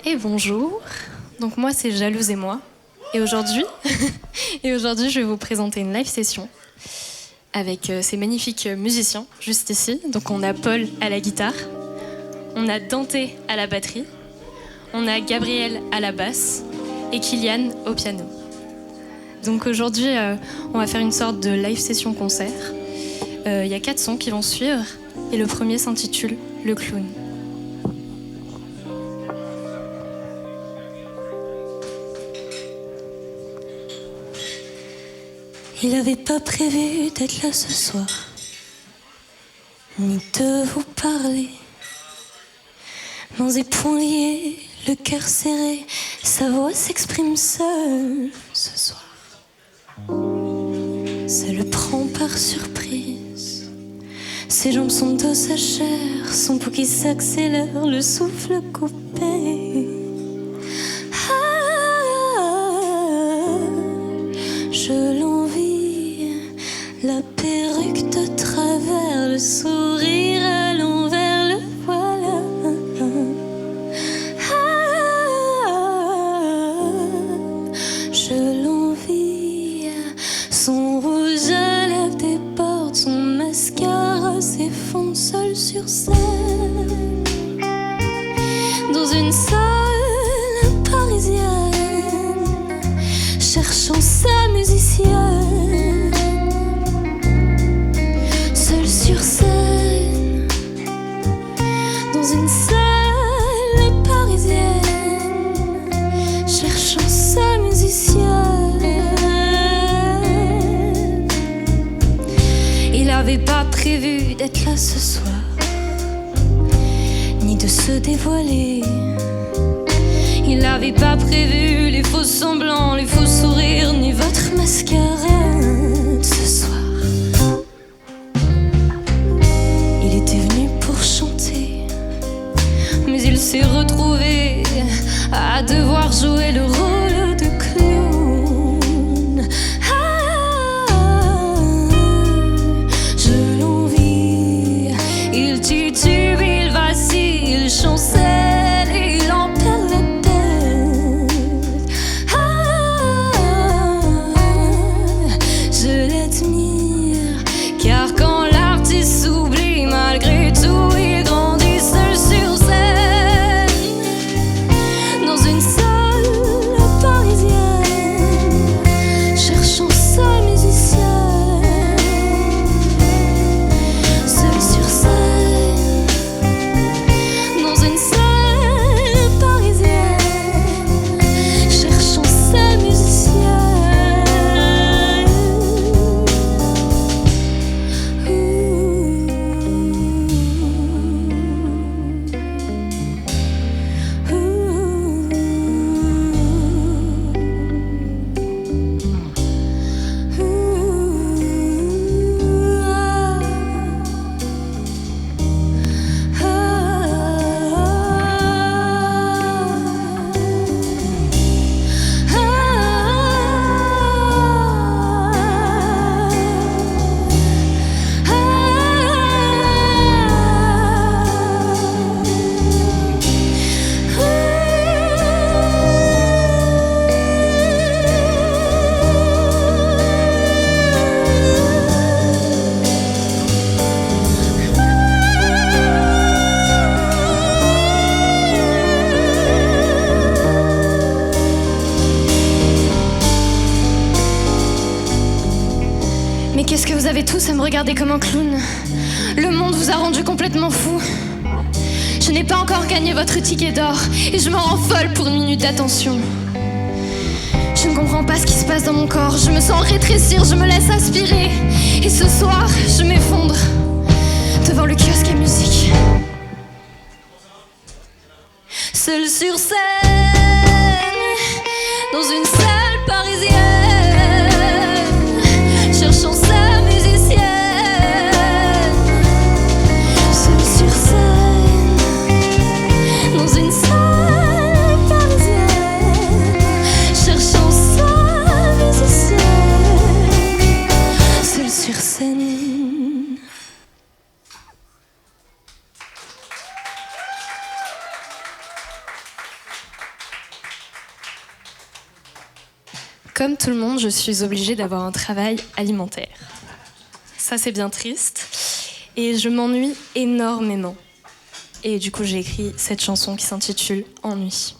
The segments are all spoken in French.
Et bonjour, donc moi c'est Jalouse et moi. Et aujourd'hui, je vais vous présenter une live session avec ces magnifiques musiciens juste ici. Donc on a Paul à la guitare, on a Dante à la batterie, on a Gabriel à la basse et Kylian au piano. Donc aujourd'hui, on va faire une sorte de live session concert. Il y a 4 sons qui vont suivre et le premier s'intitule Le Clown. Il avait pas prévu d'être là ce soir, ni de vous parler. Mains et poings liés, le cœur serré, sa voix s'exprime seule ce soir. Ça le prend par surprise. Ses jambes sont de sa chair, son pouls qui s'accélère, le souffle coupé. Je l'envie, la perruque de travers, le sourire à l'envers, le voilà. Je l'envie, son rouge à lèvres déborde, son mascara s'effondre seul sur scène. Dans une salle parisienne, cherchant sa musicienne, seul sur scène, dans une salle parisienne, cherchant sa musicienne. Il avait pas prévu d'être là ce soir, ni de se dévoiler. Il n'avait pas prévu les faux semblants, les faux sourires, ni votre mascarade ce soir. Il était venu pour chanter, mais il s'est retrouvé à devoir jouer le rôle de clown. Je l'envie, il titube, il vacille, il chancelle et il en perd la tête. Je l'admire, car quand l'artiste s'oublie, malgré tout, il grandit seul sur scène. Dans une salle parisienne, cherchant sa musicienne, seul sur scène. Dans une salle parisienne, cherchant sa musicienne. Mais qu'est-ce que vous avez tous à me regarder comme un clown? Le monde vous a rendu complètement fou. Je n'ai pas encore gagné votre ticket d'or et je me rends folle pour une minute d'attention. Je ne comprends pas ce qui se passe dans mon corps. Je me sens rétrécir, je me laisse aspirer. Et ce soir, je m'effondre devant le kiosque à musique. Seul sur scène, dans une salle parisienne, cherchant sa musicienne. Seul sur scène, dans une salle parisienne, cherchant sa musicienne. Seul sur scène. Comme tout le monde, je suis obligée d'avoir un travail alimentaire. Ça, c'est bien triste. Et je m'ennuie énormément. Et du coup, j'ai écrit cette chanson qui s'intitule « Ennui ».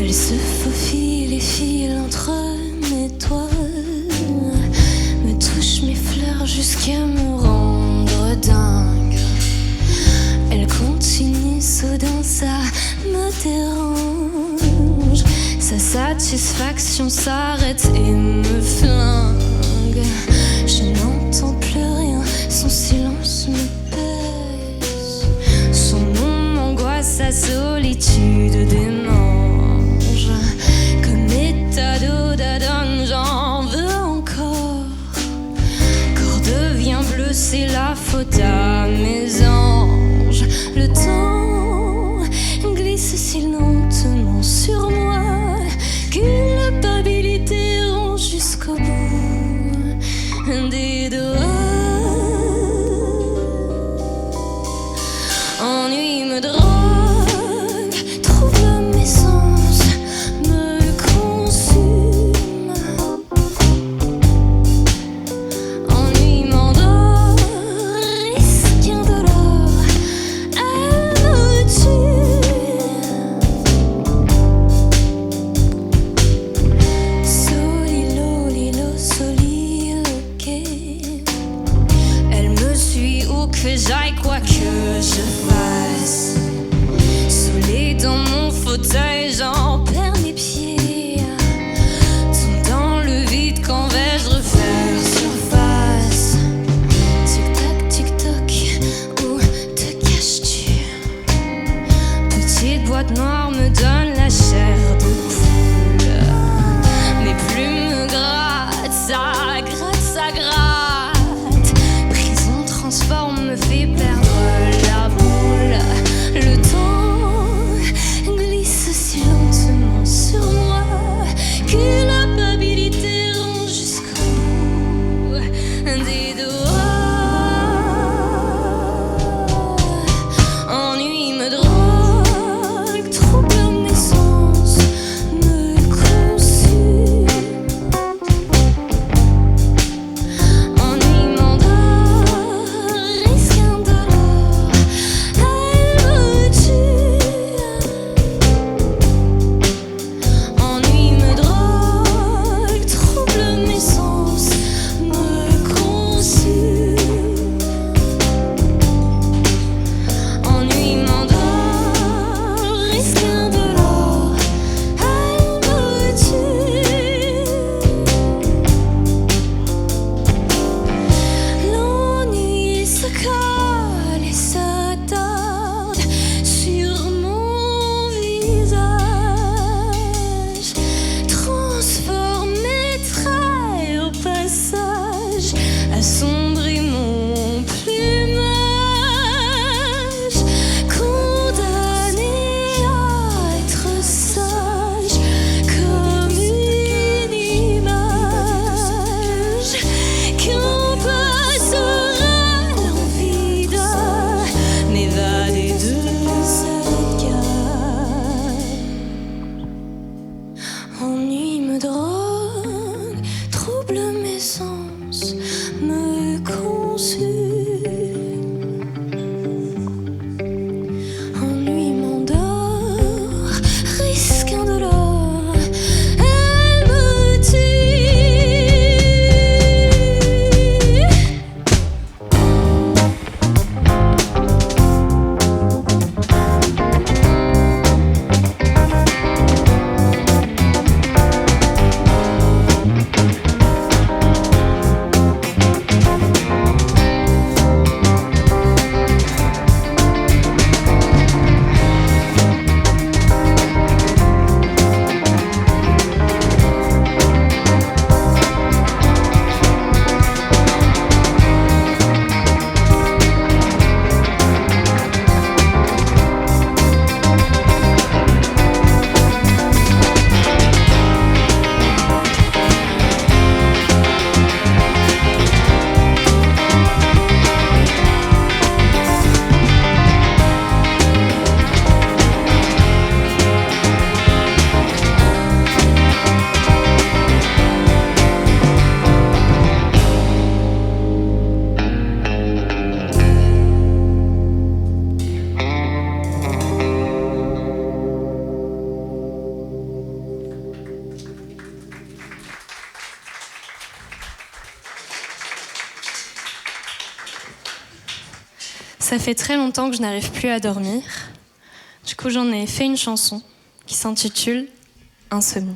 Elle se faufile et file entre mes doigts, me touche mes fleurs jusqu'à me rendre dingue. Elle continue, soudain ça me dérange. Sa satisfaction s'arrête et me flingue. Je n'entends plus rien, son silence me pèse. Son nom m'angoisse, sa solitude démange. Comme état d'eau d'Adam, j'en veux encore. Corps devient bleu, c'est la faute à mes anges. Le temps glisse si lentement sur moi qu'une culpabilité rend jusqu'au bout des doigts. Ennui me drogue, trouble mes sens, me consume. Ennui m'endort, risque indolore, elle me tue. Solilolilo, soliloqué. Elle me suit où que j'aille, quoi que je fasse. Saoulée dans mon fauteuil, j'en perds mes pieds. Tombe dans le vide, quand vais-je refaire surface? Tic-tac, tic-toc, où te caches-tu? Petite boîte noire me donne la chair de poule. Mes plumes me grattent, ça gratte, ça gratte. Prison transforme, me fait perdre la boule. Le temps glisse si lentement sur moi que la culpabilité rend jusqu'au bout des doigts. Ennui me drogue, trouble mes sens, me consume. Ennui m'endort, risque indolore, elle me tue. Ennui me drogue, trouble mes sens, me consume. Ennui m'endort, risque indolore, elle me tue. L'ennui se colle et s'attarde sur mon visage, transforme mes traits au passage, assombrit mon plumage, condamné à être sage comme une image qu'on passera l'envie de m'évader de cette cage. Ennui me drogue, trouble mes sens, me consume. Ennui m'endort, risque indolore, elle me tue. Ça fait très longtemps que je n'arrive plus à dormir. Du coup, j'en ai fait une chanson qui s'intitule Insomnie.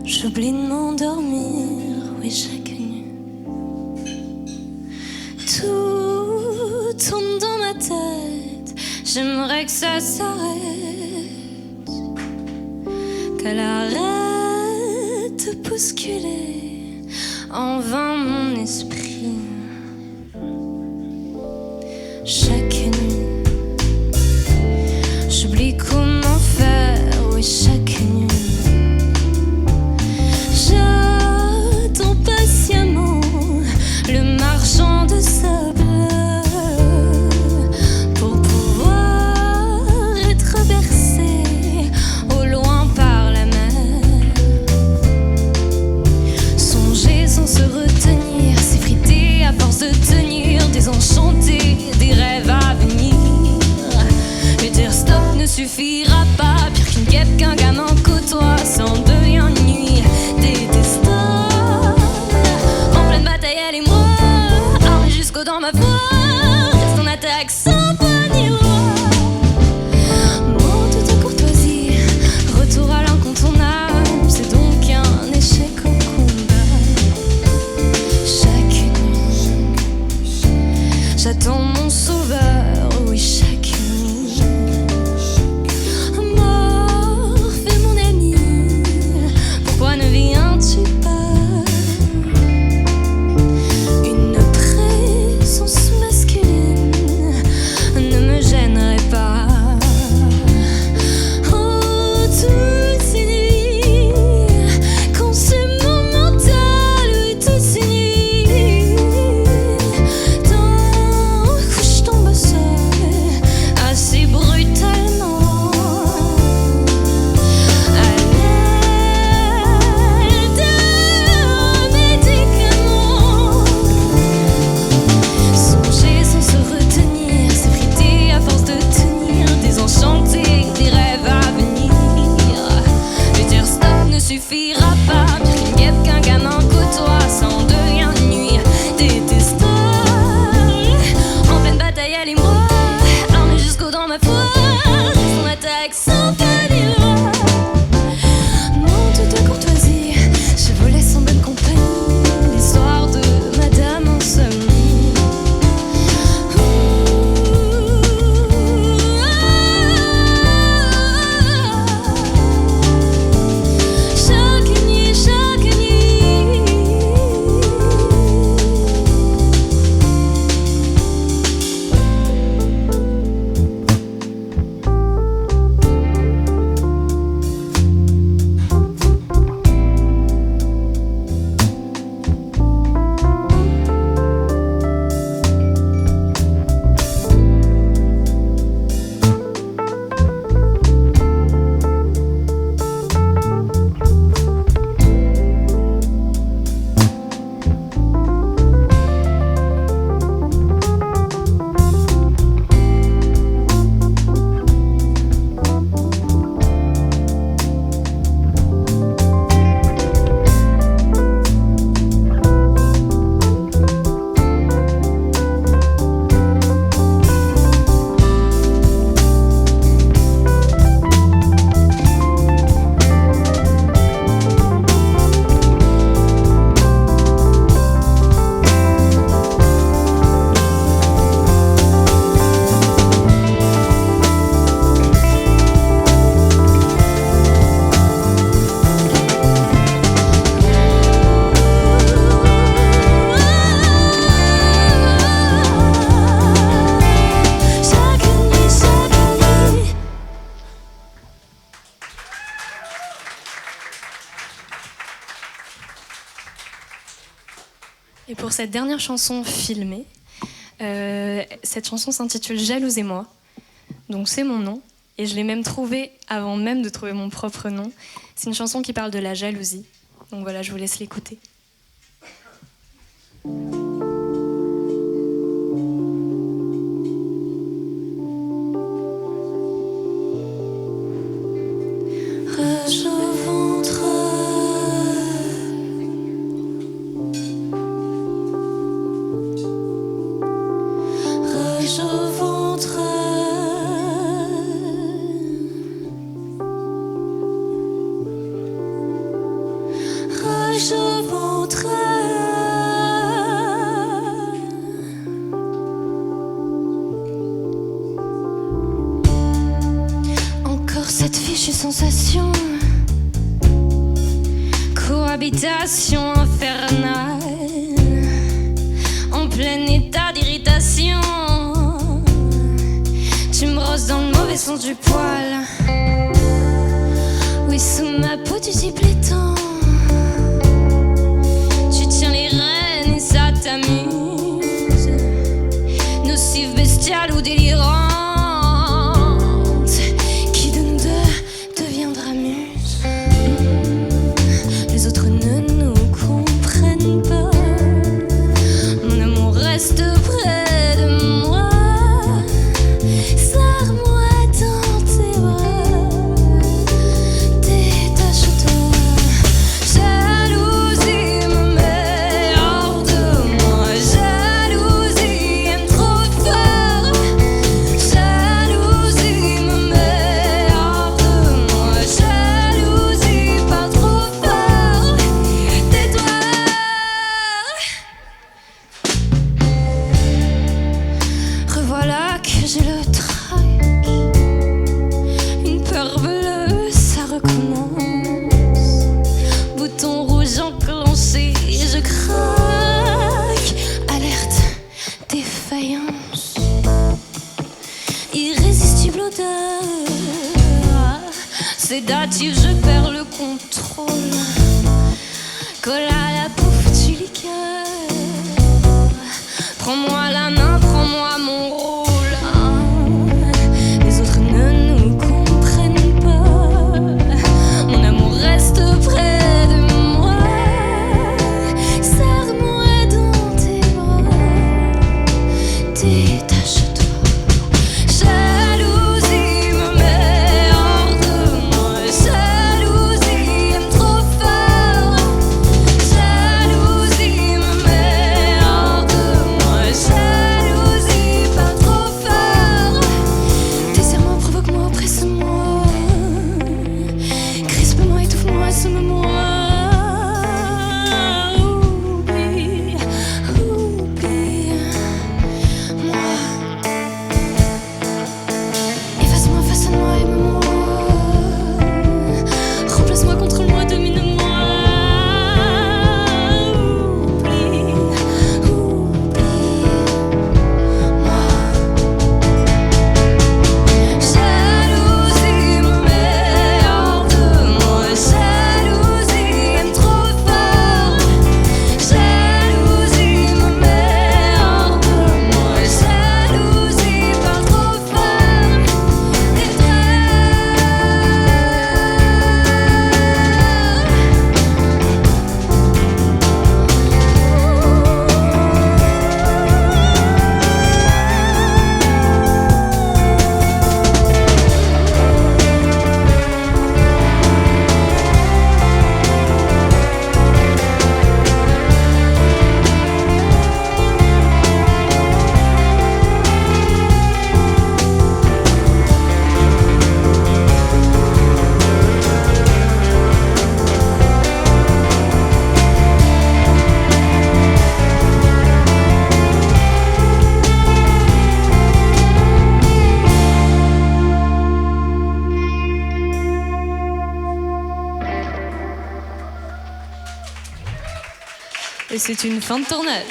J'oublie de m'endormir, oui, chaque nuit. Tout tourne dans ma tête, j'aimerais que ça s'arrête, qu'elle arrête de bousculer en vain mon esprit. Chaque nuit, j'oublie comment faire, oui, chaque nuit. J'attends patiemment le marchand de sable pour pouvoir être bercé au loin par la mer. Songer sans se retenir, s'effriter à force de tenir, désenchanter des rêves à venir. Mais dire stop ne suffira pas, pire qu'une guêpe qu'un gamin côtoie sans devient nuit. Détestable, en pleine bataille elle et moi, armés jusqu'au dans ma voix, reste en attaque sans point ni loi. Mon toute courtoisie, retour à l'incontournable, c'est donc un échec au combat. Chaque nuit, j'attends mon sauveur, oui, chaque nuit. Morphe mon ami, pourquoi ne viens-tu pas? Une présence masculine ne me gênerait pas. Oh, toutes ces nuits, quand c'est mon mental, oui, toutes ces nuits, d'un coup je tombe seule, assez brutalement. Songer sans se retenir, s'effriter à force de tenir, désenchanter des rêves à venir. Mais dire stop ne suffira pas, pire qu'une guêpe qu'un gamin côtoie sans devient nuit. Détestable, en pleine bataille elle et moi, armés jusqu'au dans ma foi, reste en attaque sans pas ni loi. Mon toute courtoisie, je vous laisse en bonne compagnie, l'histoire de Madame Insomnie. Chaque nuit, Et pour cette dernière chanson filmée, cette chanson s'intitule Jalouse et moi. Donc c'est mon nom. Et je l'ai même trouvée avant même de trouver mon propre nom. C'est une chanson qui parle de la jalousie. Donc voilà, je vous laisse l'écouter. Rage au ventre, rage au ventre, rage au ventre. Encore cette fichue sensation, cohabitation infernale, en plein état d'irritation. Tu me roses dans le mauvais sens du poil. Oui, sous ma peau tu siffles les temps. Tu tiens les rênes et ça t'amuse. Nocive, bestiale ou délirante, qui de nous deux deviendra muse? Les autres ne nous comprennent pas. Mon amour reste près de moi. Serre-moi dans tes bras. Détache-toi. Jalousie me met hors de moi. Jalousie aime trop fort. Jalousie me met hors de moi. Jalousie parle trop fort. Tais-toi. Revoilà que j'ai le trac, une peur bleue, ça recommence. Bouton rouge enclenché, je craque. Alerte, défaillance, irrésistible odeur. Sédative, je perds le contrôle. Colle à la bouffe du liqueur. Prends-moi la main, prends-moi mon rôle. Les autres ne nous comprennent pas. Mon amour reste près de moi. Serre-moi dans tes bras. Détache-toi. Jalousie me met hors de moi. Jalousie aime trop fort. Jalousie me met hors de moi. Jalousie parle trop fort. Désire-moi, provoque-moi, presse-moi. Crispe-moi, étouffe-moi, somme-moi. Oublie, oublie-moi. Efface-moi, façonne-moi, aime-moi. Remplace-moi, contrôle-moi, domine-moi. Oublie, oublie-moi. Jalousie me met hors de moi. Jalousie aime trop fort. Jalousie me met hors de moi. Jalousie parle trop fort. Tais-toi. Et c'est une fin de tournage.